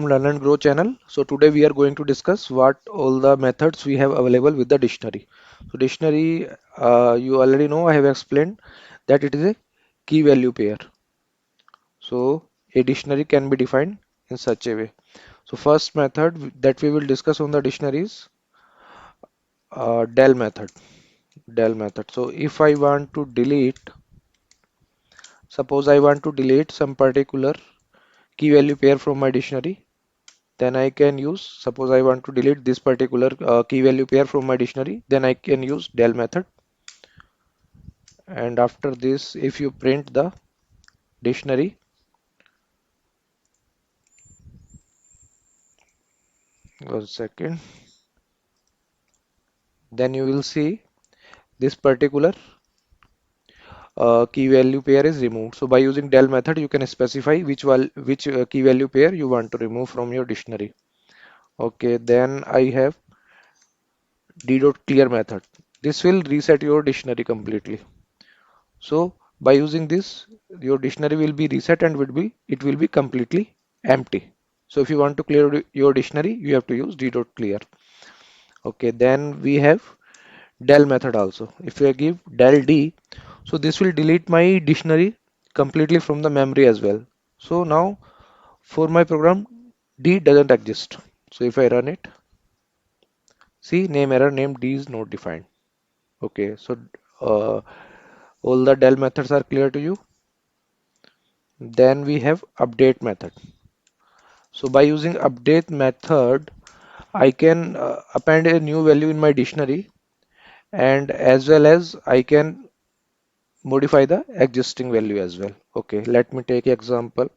Learn and Grow channel. So today we are going to discuss what all the methods we have available with the dictionary. So dictionary, you already know I have explained that it is a key value pair. So a dictionary can be defined in such a way. So first method that we will discuss on the dictionary is del method. Del method. So if I want to delete, suppose I want to delete some particular key value pair from my dictionary, then I can use, suppose I want to delete this particular key value pair from my dictionary, then I can use del method. And after this, if you print the dictionary, 1 second, then you will see this particular key value pair is removed. So by using del method, you can specify which key value pair you want to remove from your dictionary. Okay, then I have d dot clear method. This will reset your dictionary completely. So by using this, your dictionary will be reset and it will be completely empty. So if you want to clear your dictionary, you have to use d.clear. Okay, then we have del method also. If I give del d, so this will delete my dictionary completely from the memory as well. So now for my program, d doesn't exist. So if I run it, see name error name d is not defined. Okay, so uh, all the del methods are clear to you. Then we have update method. So by using update method, I can append a new value in my dictionary and as well as I can modify the existing value as well. Okay, let me take example.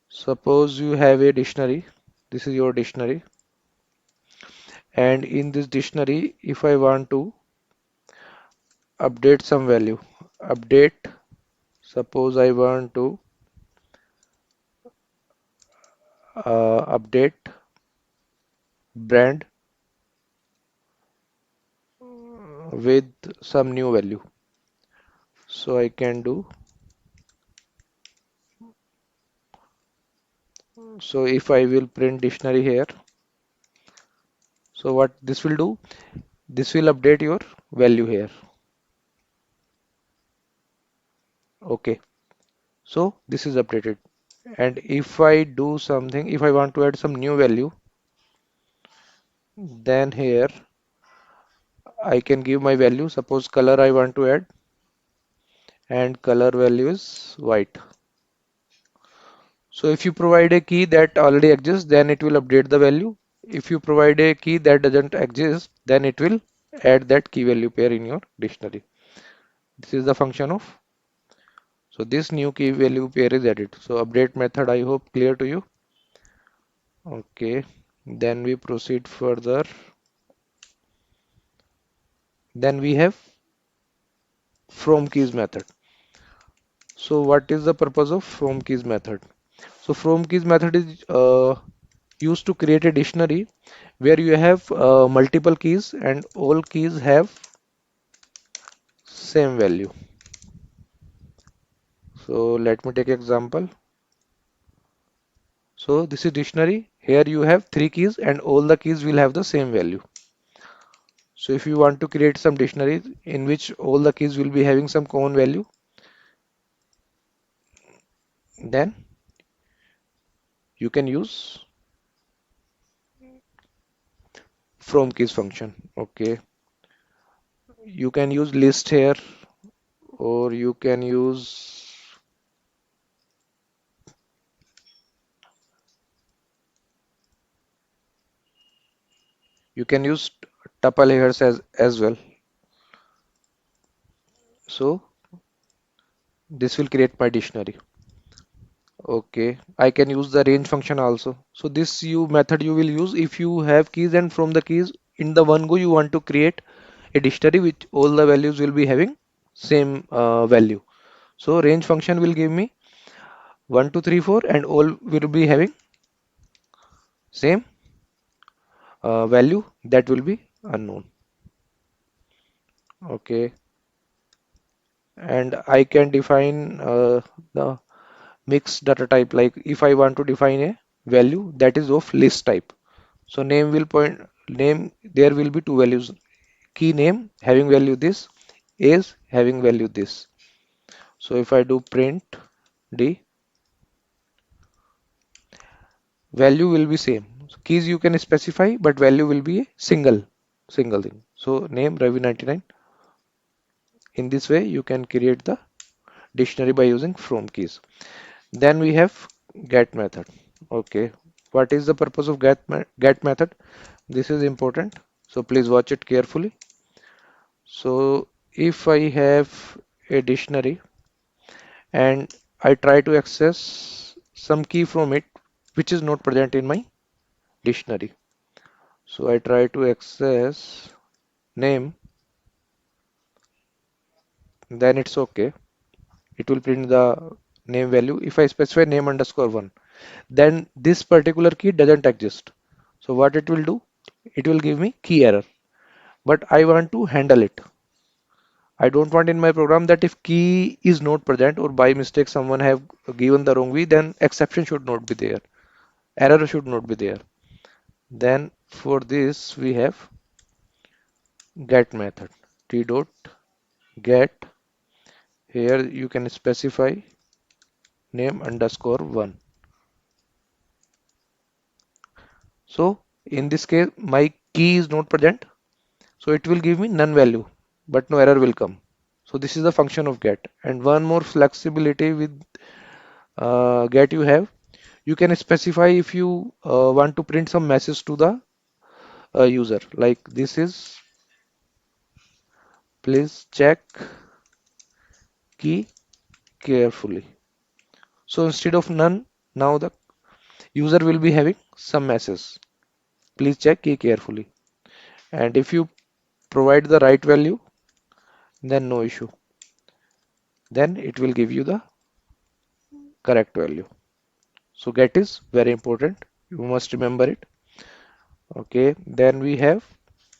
Suppose you have a dictionary. This is your dictionary. And in this dictionary, if I want to update some value, update, suppose I want to update brand with some new value. So I can do. So if I will print dictionary here, so what this will do? This will update your value here. Okay. So this is updated. And if I do something, if I want to add some new value, then here I can give my value. Suppose color I want to add and color value is white. So if you provide a key that already exists, then it will update the value. If you provide a key that doesn't exist, then it will add that key value pair in your dictionary. This is the function of. So this new key value pair is added. So update method I hope clear to you. Okay. Then we proceed further. Then we have from keys method. So what is the purpose of from keys method? So from keys method is used to create a dictionary where you have multiple keys and all keys have same value. So let me take example. So this is dictionary. Here you have three keys and all the keys will have the same value. So if you want to create some dictionary in which all the keys will be having some common value, then you can use from keys function. Okay. You can use list here or you can use tuple here as well. So this will create my dictionary. Okay, I can use the range function also. So this you method you will use if you have keys and from the keys in the one go you want to create a dictionary which all the values will be having same value. So range function will give me 1, 2, 3, 4 and all will be having same value that will be unknown. Okay, and I can define the mixed data type like if I want to define a value that is of list type. So name, there will be two values, key name having value this, is having value this. So if I do print d, value will be same. So keys you can specify, but value will be a single thing. So name Ravi 99. In this way you can create the dictionary by using from keys. Then we have get method. Okay, what is the purpose of get method? This is important, so please watch it carefully. So if I have a dictionary and I try to access some key from it which is not present in my dictionary. So I try to access name, then it's okay. It will print the name value. If I specify name underscore one, then this particular key doesn't exist. So what it will do? It will give me key error. But I want to handle it. I don't want in my program that if key is not present or by mistake someone have given the wrong key, then exception should not be there. Error should not be there. Then for this we have get method. T dot get. Here you can specify name underscore one. So in this case my key is not present. So it will give me none value, but no error will come. So this is the function of get. And one more flexibility with get you have, you can specify if you want to print some message to the user. Like this is, please check key carefully. So instead of none, now the user will be having some message. Please check key carefully. And if you provide the right value, then no issue. Then it will give you the correct value. So get is very important. You must remember it. Okay. Then we have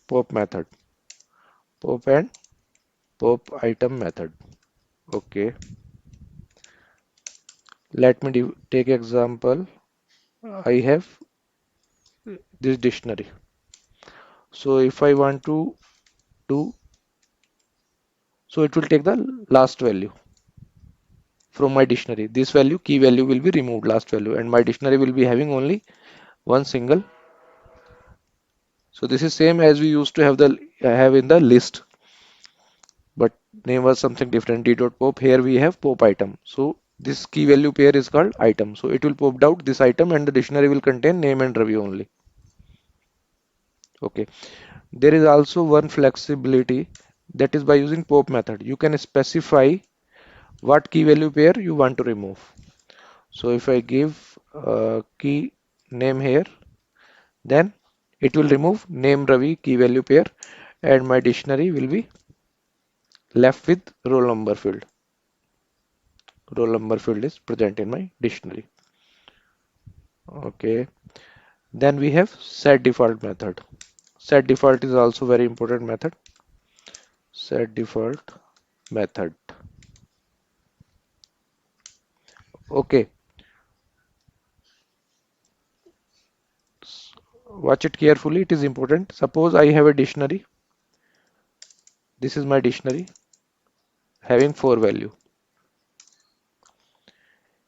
pop method. Pop and pop item method. Okay. Let me take example. I have this dictionary. So if I want to do, so it will take the last value from my dictionary. This value, key value will be removed, last value, and my dictionary will be having only one single. So this is same as we used to have in the list, but name was something different. D dot pop. Here we have pop item. So this key value pair is called item. So it will pop out this item, and the dictionary will contain name and review only. Okay. There is also one flexibility, that is by using pop method. You can specify what key value pair you want to remove. So if I give key name here, then it will remove name Ravi key value pair, and my dictionary will be left with roll number field. Roll number field is present in my dictionary. Okay. Then we have set default method. Set default is also very important method. Set default method. Okay. Watch it carefully, it is important. Suppose I have a dictionary. This is my dictionary having four value.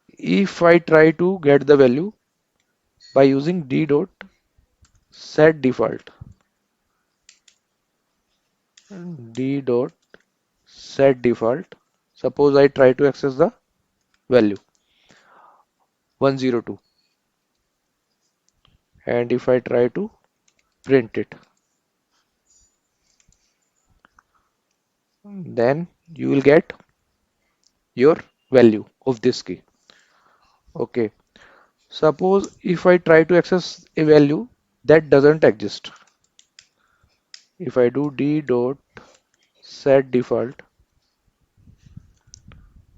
If I try to get the value by using d dot set default, d dot set default, suppose I try to access the value 102, and if I try to print it, then you will get your value of this key. Okay. Suppose if I try to access a value that doesn't exist. If I do d dot set default,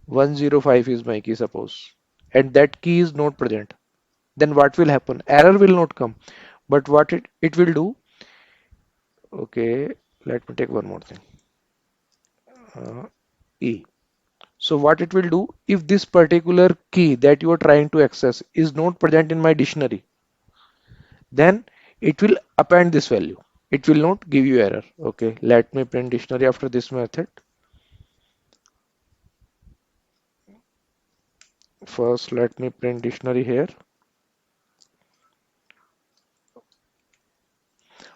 105 is my key, suppose, and that key is not present, then what will happen? Error will not come, but what it will do, okay, let me take one more thing. E. So what it will do, if this particular key that you are trying to access is not present in my dictionary, then it will append this value. It will not give you error. Okay, let me print dictionary after this method. First, let me print dictionary here.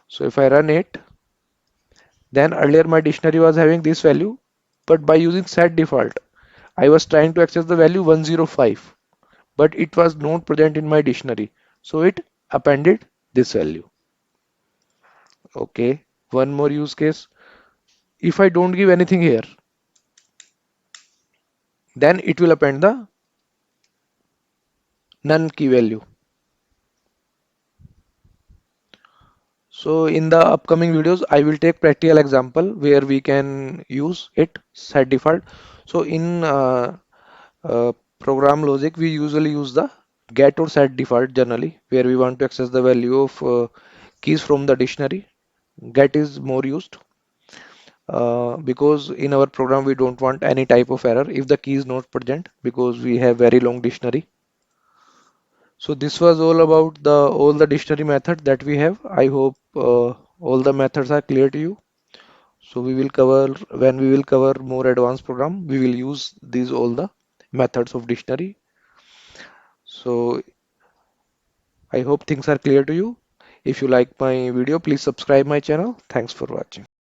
So if I run it, then earlier my dictionary was having this value, but by using set default, I was trying to access the value 105, but it was not present in my dictionary. So it appended this value. Okay, one more use case. If I don't give anything here, then it will append the none key value. So in the upcoming videos, I will take practical example where we can use it set default. So in program logic, we usually use the get or set default generally, where we want to access the value of keys from the dictionary. Get is more used because in our program we don't want any type of error if the key is not present because we have very long dictionary. So this was all about the all the dictionary method that we have. I hope all the methods are clear to you. So we will cover when we will cover more advanced program, we will use these all the methods of dictionary. So I hope things are clear to you. If you like my video, please subscribe my channel. Thanks for watching.